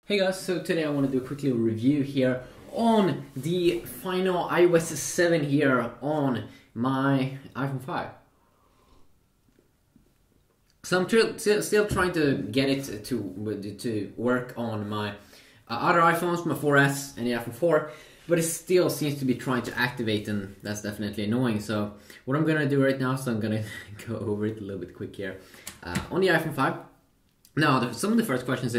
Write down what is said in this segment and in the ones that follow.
Hey guys, so today I want to do a quick little review here on the final iOS 7 here on my iPhone 5. So I'm still trying to get it to work on my other iPhones, my 4S and the iPhone 4, but it still seems to be trying to activate, and that's definitely annoying. So what I'm going to do right now, so I'm going to go over it a little bit quick here. On the iPhone 5, now some of the first questions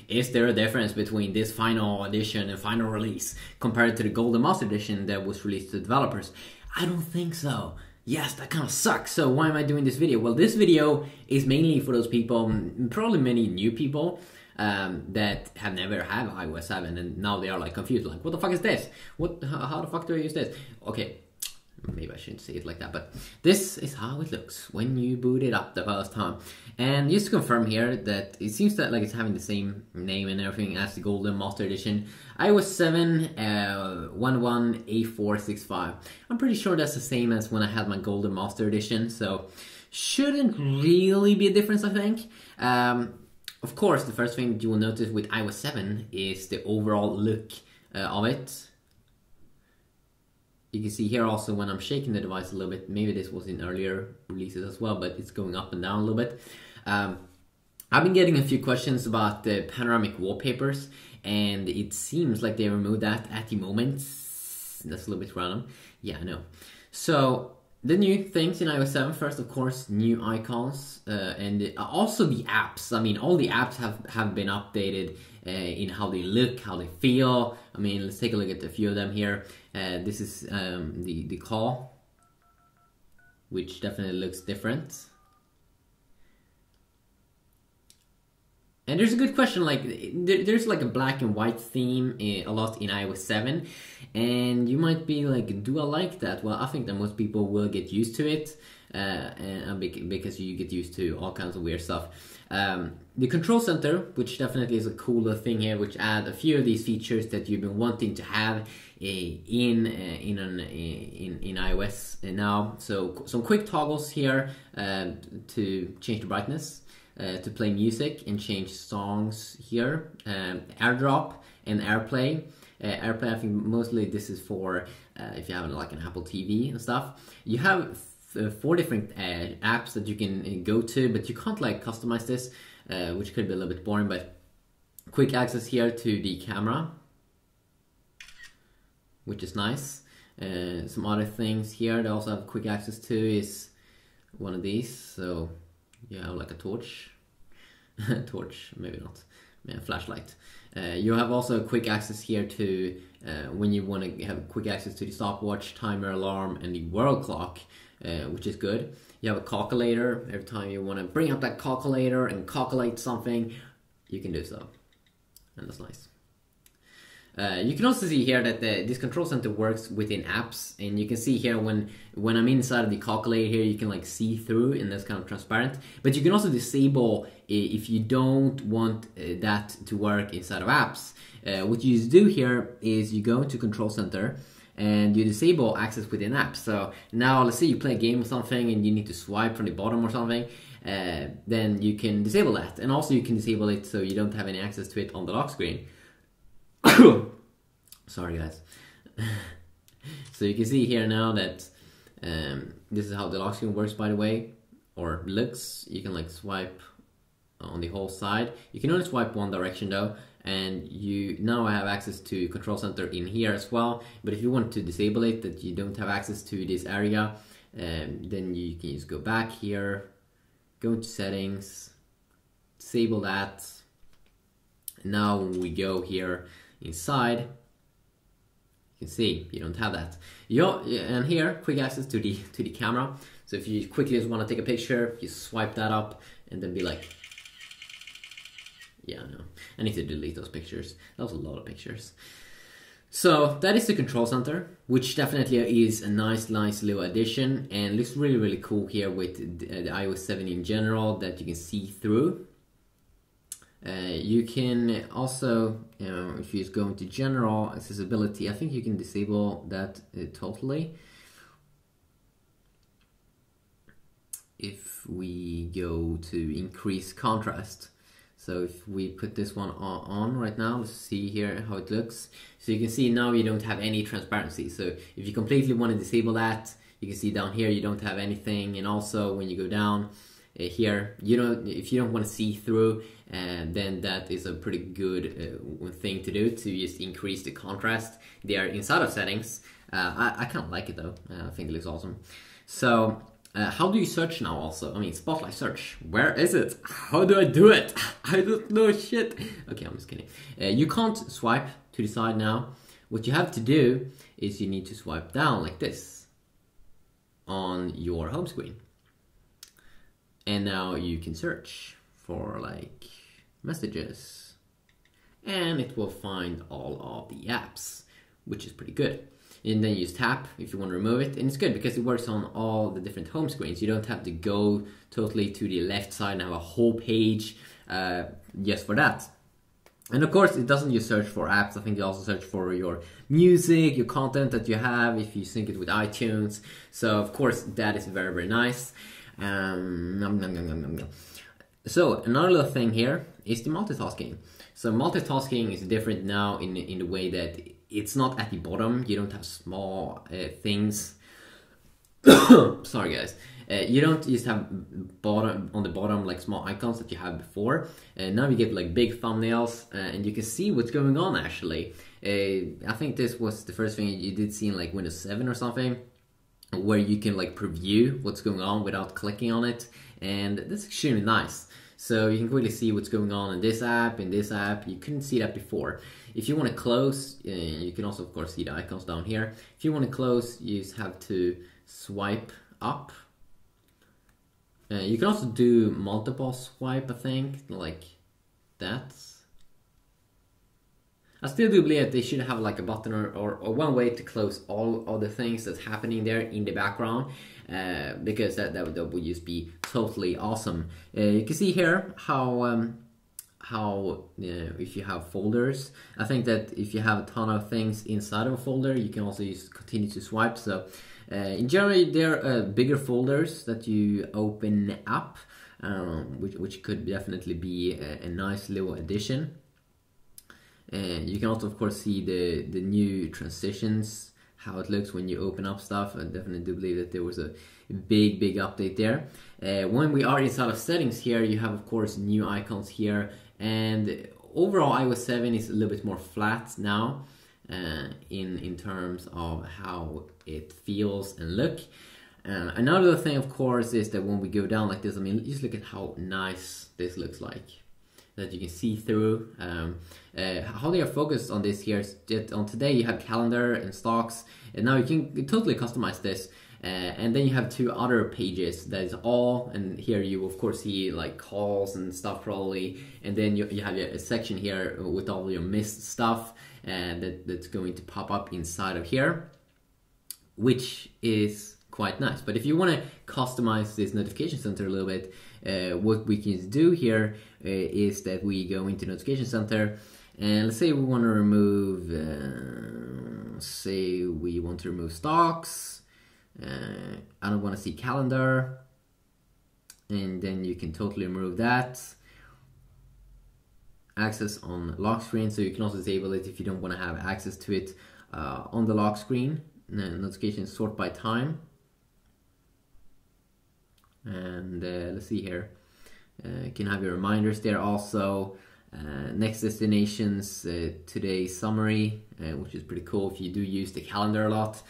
is there a difference between this final edition and final release compared to the Golden Master Edition that was released to developers? I don't think so. Yes, that kind of sucks. So why am I doing this video? Well, this video is mainly for those people, probably many new people, that have never had iOS 7 and now they are like confused, like, what the fuck is this? How the fuck do I use this? Okay, maybe I shouldn't say it like that, but this is how it looks when you boot it up the first time. And just to confirm here that it seems that like it's having the same name and everything as the Golden Master Edition, iOS 7 11A465. I'm pretty sure that's the same as when I had my Golden Master Edition, so shouldn't really be a difference, I think. Of course, the first thing that you will notice with iOS 7 is the overall look of it. You can see here also when I'm shaking the device a little bit, maybe this was in earlier releases as well, but it's going up and down a little bit. I've been getting a few questions about the Panoramic Wallpapers, and it seems like they removed that at the moment. That's a little bit random. Yeah, I know. So the new things in iOS 7, first of course, new icons, and also the apps. I mean, all the apps have been updated in how they look, how they feel. I mean, let's take a look at a few of them here. This is the call, which definitely looks different. And there's a good question, like, there's like a black and white theme a lot in iOS 7, and you might be like, do I like that? Well, I think that most people will get used to it, because you get used to all kinds of weird stuff. The control center, which definitely is a cooler thing here, which add a few of these features that you've been wanting to have in iOS now. So some quick toggles here to change the brightness, to play music and change songs here, AirDrop and AirPlay. AirPlay, I think mostly this is for if you have like an Apple TV and stuff. You have 4 different apps that you can go to, but you can't like customize this, which could be a little bit boring. But quick access here to the camera, which is nice. Some other things here they also have quick access to is one of these. So you have like a torch, maybe not, yeah, flashlight. You have also quick access here to when you want to have quick access to the stopwatch, timer, alarm, and the world clock, which is good. You have a calculator. Every time you want to bring up that calculator and calculate something, you can do so, and that's nice. You can also see here that this control center works within apps, and you can see here when I'm inside of the calculator here, you can like see through, and that's kind of transparent. But you can also disable if you don't want that to work inside of apps. What you do here is you go into control center and you disable access within apps. So now let's say you play a game or something and you need to swipe from the bottom or something, then you can disable that, and also you can disable it so you don't have any access to it on the lock screen. Sorry guys. So you can see here now that this is how the lock screen works, by the way, or looks. You can like swipe on the whole side. You can only swipe one direction though, and you now have access to control center in here as well. But if you want to disable it, that you don't have access to this area, then you can just go back here, go to settings, disable that. Now when we go here inside, you can see you don't have that. And here, quick access to the camera. So if you quickly just want to take a picture, you swipe that up and then be like, yeah, no, I need to delete those pictures. That was a lot of pictures. So that is the control center, which definitely is a nice little addition, and looks really, really cool here with the iOS 7 in general, that you can see through. You can also, if you just go into general accessibility, I think you can disable that totally. If we go to increase contrast, So if we put this one on right now, let's see here how it looks. So you can see now you don't have any transparency. So if you completely want to disable that, you can see down here you don't have anything. And also when you go down here, if you don't want to see through, then that is a pretty good thing to do, to just increase the contrast there inside of settings. I kind of like it though. I think it looks awesome. So how do you search now also? I mean, Spotlight search. Where is it? How do I do it? I don't know shit. Okay, I'm just kidding. You can't swipe to the side now. What you have to do is you need to swipe down like this on your home screen. And now you can search for like messages. And it will find all of the apps, which is pretty good. And then you just tap if you want to remove it, and it's good because it works on all the different home screens. You don't have to go totally to the left side and have a whole page just for that. And of course, it doesn't just search for apps. I think it also search for your music, your content that you have, if you sync it with iTunes. So of course, that is very, very nice. So another little thing here is the multitasking. So multitasking is different now in the way that it's not at the bottom. You don't have small things. Sorry guys. You don't just have on the bottom like small icons that you had before. Now you get like big thumbnails, and you can see what's going on actually. I think this was the first thing you did see in like Windows 7 or something, where you can like preview what's going on without clicking on it, and that's extremely nice. So you can quickly see what's going on in this app, You couldn't see that before. If you want to close, you can also of course see the icons down here. If you want to close, you just have to swipe up. You can also do multiple swipe, I think, like that. I still do believe that they should have like a button or one way to close all the things that's happening there in the background, because that would just be totally awesome. You can see here how if you have folders, I think that if you have a ton of things inside of a folder, you can also continue to swipe. So in general, there are bigger folders that you open up, which could definitely be a nice little addition. You can also of course see the new transitions, how it looks when you open up stuff. I definitely do believe that there was a big update there. When we are inside of settings here, you have of course new icons here, and overall iOS 7 is a little bit more flat now in terms of how it feels and look. Another thing of course is that when we go down like this, I mean, just look at how nice this looks like, that you can see through. How they are focused on this here is that on today you have calendar and stocks, and now you can totally customize this. And then you have two other pages that is all, and here you of course see like calls and stuff probably, and then you have a section here with all your missed stuff that's going to pop up inside of here, which is quite nice. But if you want to customize this notification center a little bit, what we can do here is that we go into notification center, and let's say we want to remove stocks. I don't want to see calendar, and then you can totally remove that. Access on lock screen, so you can also disable it if you don't want to have access to it on the lock screen. Notifications sort by time, and let's see here. You can have your reminders there also. Next destinations, today's summary, which is pretty cool if you do use the calendar a lot,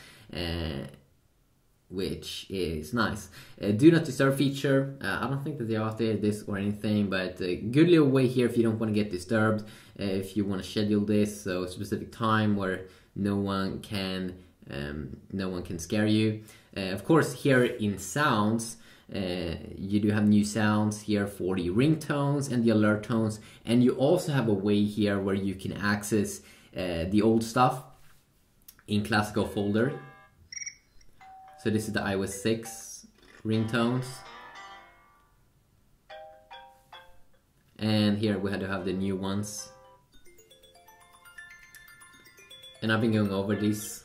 which is nice. Do not disturb feature. I don't think that they updated this or anything, but a good little way here if you don't want to get disturbed. If you want to schedule this, so a specific time where no one can scare you. Of course, here in sounds, you do have new sounds here for the ringtones and the alert tones, and you also have a way here where you can access the old stuff in classical folder. So this is the iOS 6 ringtones, and here we had to have the new ones, and I've been going over these.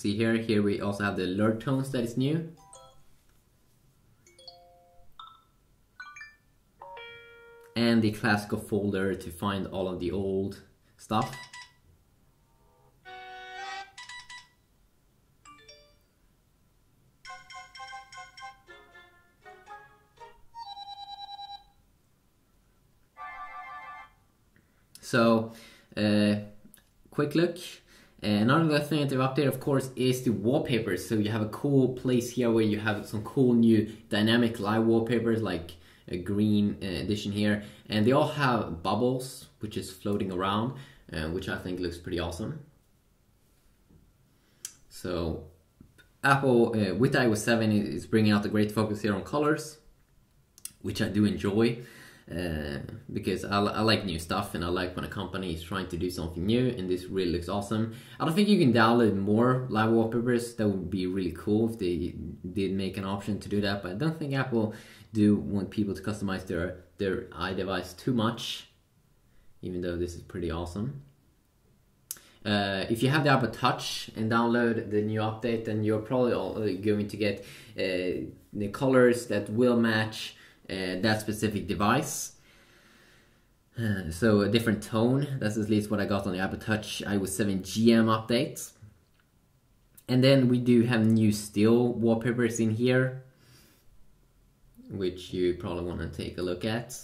see here. Here we also have the Ringtones that is new. And the classical folder to find all of the old stuff. So, quick look. Another thing that they've updated, of course, is the wallpapers. So you have a cool place here where you have some cool new dynamic live wallpapers, like a green edition here. And they all have bubbles, which is floating around, which I think looks pretty awesome. So Apple, with iOS 7, is bringing out a great focus here on colors, which I do enjoy. Because I like new stuff, and I like when a company is trying to do something new, and this really looks awesome. I don't think you can download more live wallpapers. That would be really cool if they did make an option to do that, but I don't think Apple do want people to customize their iDevice too much, even though this is pretty awesome. If you have the Apple Touch and download the new update, then you're probably going to get the colors that will match that specific device. So a different tone. That's at least what I got on the Apple Touch iOS 7 GM update. And then we do have new still wallpapers in here, which you probably want to take a look at.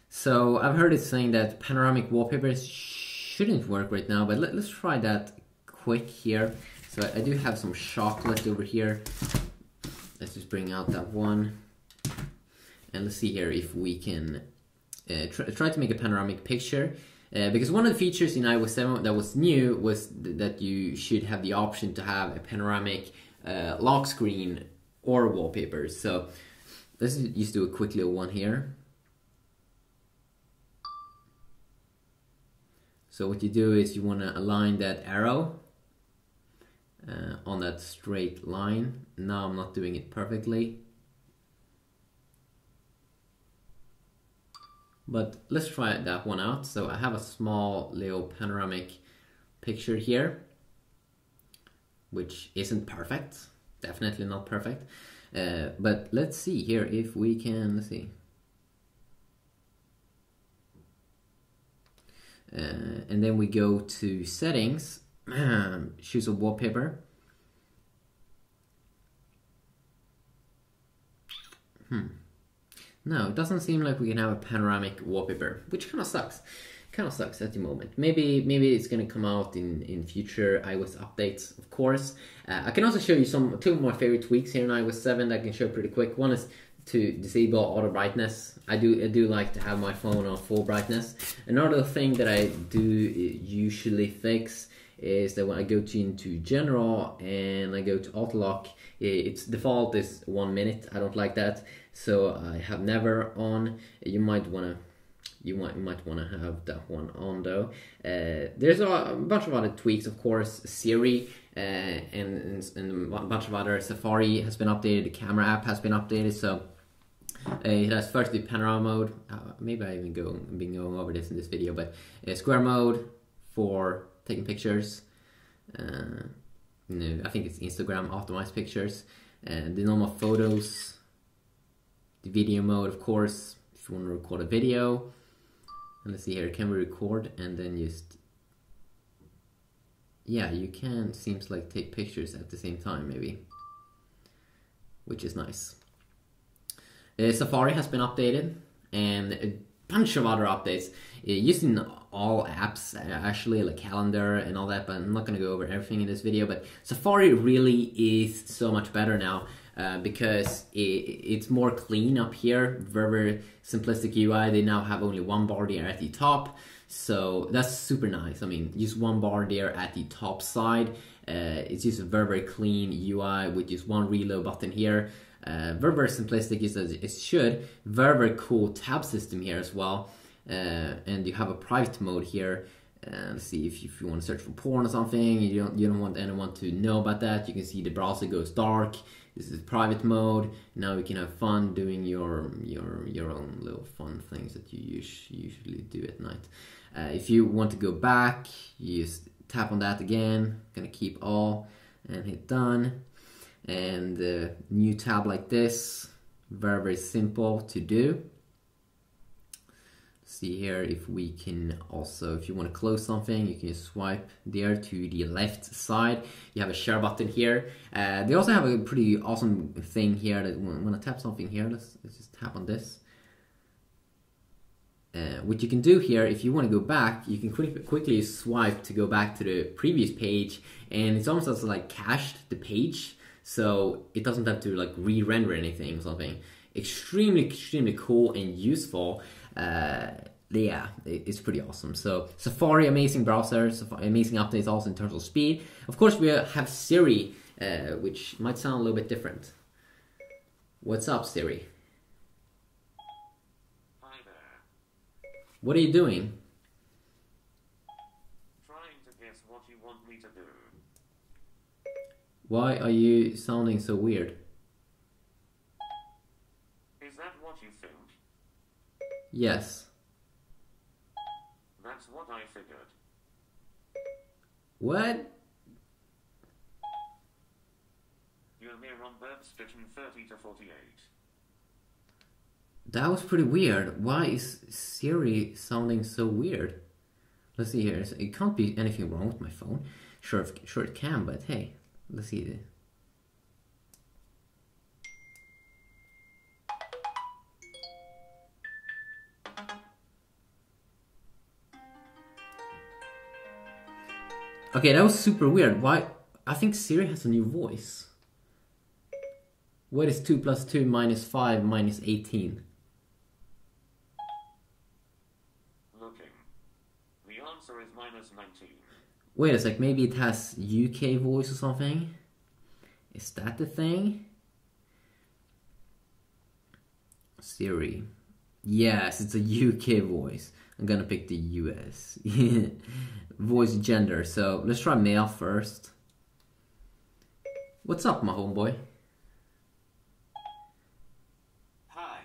So I've heard it saying that panoramic wallpapers shouldn't work right now, but let's try that quick here. So I do have some chocolate over here. Let's just bring out that one, and let's see here if we can try to make a panoramic picture. Because one of the features in iOS 7 that was new was that you should have the option to have a panoramic lock screen or wallpapers. So let's just do a quick little one here. So what you do is you want to align that arrow on that straight line. Now I'm not doing it perfectly, but let's try that one out. So I have a small little panoramic picture here, which isn't perfect, definitely not perfect, but let's see here if we can, let's see. And then we go to settings, choose a wallpaper. No, it doesn't seem like we can have a panoramic wallpaper, which kind of sucks. Kind of sucks at the moment. Maybe it's gonna come out in future iOS updates, of course. I can also show you two of my favorite tweaks here in iOS 7 that I can show pretty quick. One is to disable auto brightness. I do like to have my phone on full brightness. Another thing that I do usually fix is that when I go into general and I go to auto lock, its default is 1 minute. I don't like that, so I have never on. You might wanna have that one on though. There's a bunch of other tweaks, of course. Siri and a bunch of other. Safari has been updated. The camera app has been updated. So it has first the panorama mode. Maybe I even been going over this in this video, but square mode for taking pictures. No, I think it's Instagram optimized pictures. The normal photos. The video mode, of course, if you want to record a video. And let's see here, can we record and then just, yeah, you can, seems like take pictures at the same time maybe, which is nice. Safari has been updated, and a bunch of other updates using all apps actually, like calendar and all that, but I'm not going to go over everything in this video. But Safari really is so much better now. Because it's more clean up here, very simplistic UI. They now have only one bar there at the top, so that's super nice. I mean, just one bar there at the top side. It's just a very clean UI with just one reload button here. Very simplistic as it should. Very cool tab system here as well. And you have a private mode here. Let's see, if you want to search for porn or something, you don't want anyone to know about that. You can see the browser goes dark. This is private mode. Now we can have fun doing your own little fun things that you usually do at night. If you want to go back, you just tap on that again. Gonna keep all and hit done. And new tab like this, very, very simple to do. See here if we can also, if you want to close something, you can just swipe there to the left side. You have a share button here. They also have a pretty awesome thing here that when I tap something here, let's just tap on this. What you can do here, if you want to go back, you can quickly swipe to go back to the previous page, and it's almost like cached the page, so it doesn't have to like re-render anything or something. Extremely cool and useful. Yeah, it's pretty awesome. So Safari, amazing browser, amazing updates also in terms of speed. Of course, we have Siri, which might sound a little bit different. What's up, Siri? Hi there. What are you doing? Trying to guess what you want me to do. Why are you sounding so weird? Is that what you think? Yes. That's what I figured. What? You're near on birth spitting 30 to 48. That was pretty weird. Why is Siri sounding so weird? Let's see here. It can't be anything wrong with my phone. Sure it can, but hey, let's see. Okay, that was super weird. Why? I think Siri has a new voice. What is 2 plus 2 minus 5 minus 18? Looking. The answer is minus 19. Wait a sec, maybe it has UK voice or something? Is that the thing? Siri. Yes, it's a UK voice. I'm gonna pick the US. Voice gender, so let's try male first. What's up, my homeboy? Hi.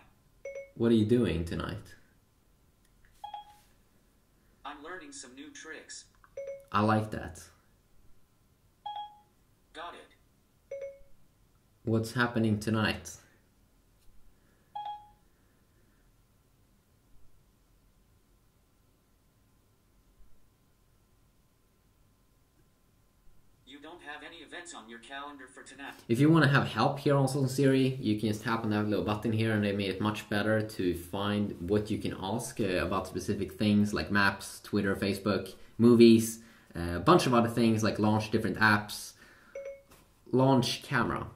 What are you doing tonight? I'm learning some new tricks. I like that. Got it. What's happening tonight? You don't have any events on your calendar for tonight. If you want to have help here also on Siri, you can just tap on that little button here, and they made it much better to find what you can ask about specific things like maps, Twitter, Facebook, movies, a bunch of other things like launch different apps, launch camera.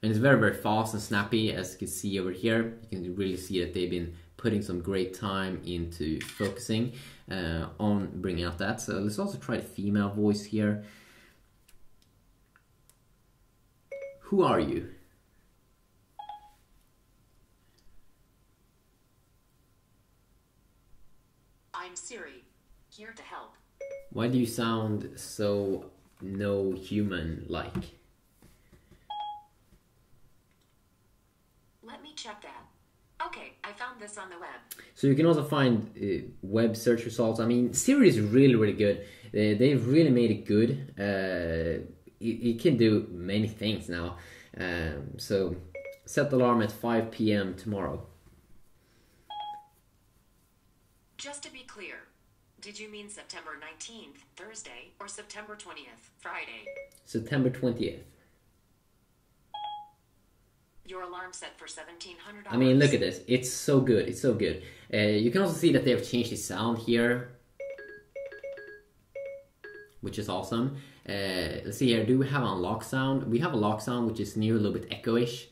And it's very, very fast and snappy, as you can see over here. You can really see that they've been putting some great time into focusing on bringing out that. So let's also try the female voice here. Who are you? I'm Siri, here to help. Why do you sound so no human-like? Let me check that. Okay, I found this on the web. So you can also find web search results. I mean, Siri is really, really good. They've really made it good. It can do many things now. So set the alarm at 5 p.m. tomorrow. Just to be clear, did you mean September 19th, Thursday, or September 20th, Friday? September 20th. Your alarm set for 1700 hours. I mean, look at this. It's so good. It's so good. You can also see that they have changed the sound here, which is awesome. Let's see here. Do we have unlock sound? We have a lock sound, which is new, a little bit echo-ish.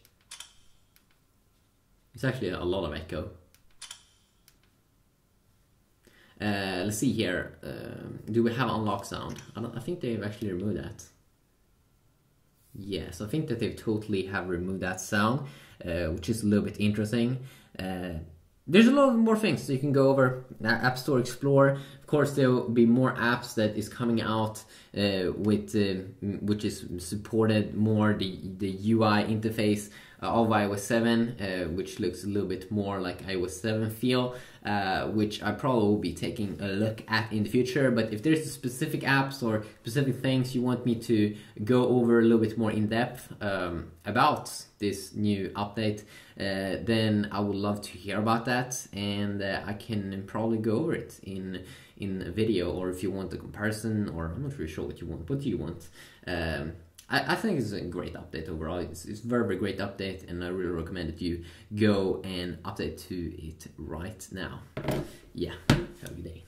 It's actually a lot of echo. Let's see here. Do we have unlock sound? I think they've actually removed that. Yes, I think that they totally have removed that sound, which is a little bit interesting. There's a lot more things, so you can go over App Store Explore. Of course, there will be more apps that is coming out with which is supported more the UI interface of iOS 7, which looks a little bit more like iOS 7 feel, which I probably will be taking a look at in the future. But if there's specific apps or specific things you want me to go over a little bit more in depth about this new update, then I would love to hear about that, and I can probably go over it in a video, or if you want a comparison, or I'm not really sure what you want. What do you want? I think it's a great update overall. It's a very, very great update, and I really recommend that you go and update to it right now. Yeah, have a good day.